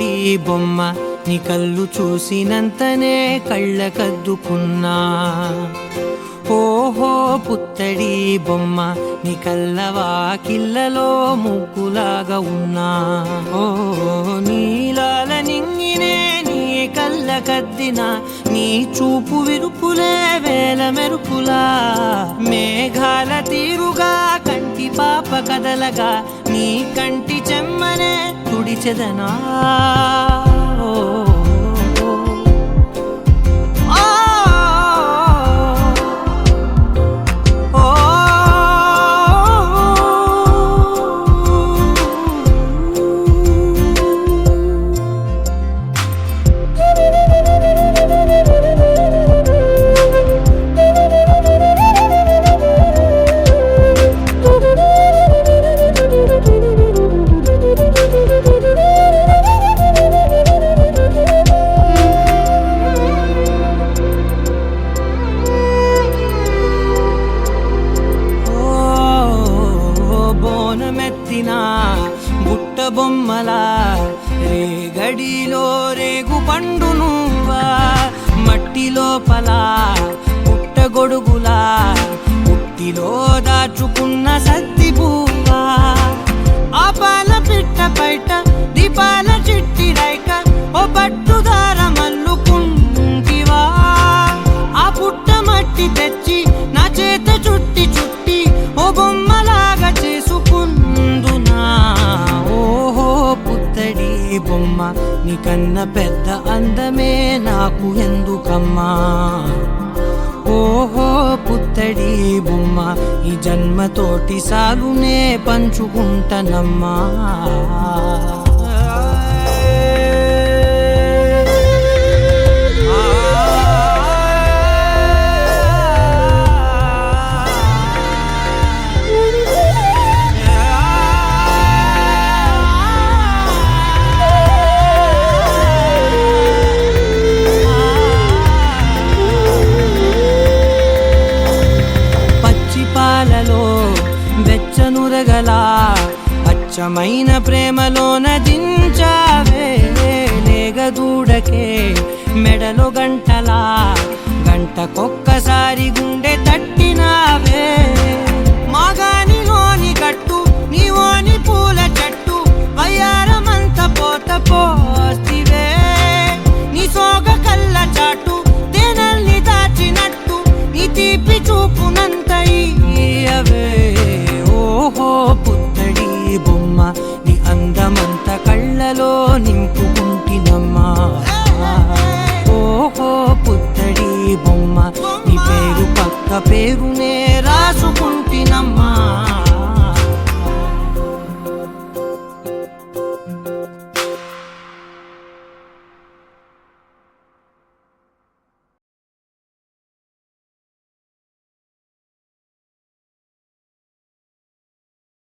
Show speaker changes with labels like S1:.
S1: పుత్తడి బొమ్మ నీ కళ్ళు చూసినంతనే కళ్ళకద్దుకున్నా. ఓహో పుత్తడి బొమ్మ నీ కళ్ళవాకిళ్ళలో ముగ్గులాగా ఉన్నా. ఓ నీలాల నింగినే నీ కళ్ళకద్దిన నీ చూపు విరుపులే వేల మెరుపులా. మేఘాల తీరుగా కంటి పాప కదలగా నీ కంటి చెమ్మనే తుడిచెదనా. బుట్ట బొమ్మలా రేగడిలో రేగు పండు నువ్వా. మట్టి లోపల పుట్టగొడుగులా పుట్టిలో దాచుకున్న సత్తి పువ్వా. ఆ పాల పిట్ట బయట దీపాల చిట్టి రైక ఓ పట్టుదార మల్లుకుంటివా. ఆ పుట్ట మట్టి తెచ్చి నా చేత చుట్టి చుట్టి ఓ బొమ్మలాగా చేసుకుందునా. ఓహో పుత్తడి బొమ్మ నీకన్న పెద్ద అందమే నాకు ఎందుకమ్మా. ఓహో పుత్తడి బొమ్మ ఈ జన్మతోటి సాలునే పంచుకుంటనమ్మా. పాలలో వెచ్చనురగలా అచ్చమైన ప్రేమలోన దించావే. లేగదూడకే మెడలో గంటలా గంటకొక్కసారి గుండె తట్టినావే. మాగానిలోని గట్టు నీవోని పూల చెట్టు వయ్యారమంత పోత పోస్తివే. నీ సోగ కళ్ళ చాటు తేనల్ని దాచినట్టు నీ తీపి చూపునంత ఇయ్యవే. ఓహో పుత్తడి బొమ్మ నీ అందమంత కళ్ళలో నింపుకుంటినమ్మా. ఓహో పుత్తడి బొమ్మ నీ పేరు పక్క పేరు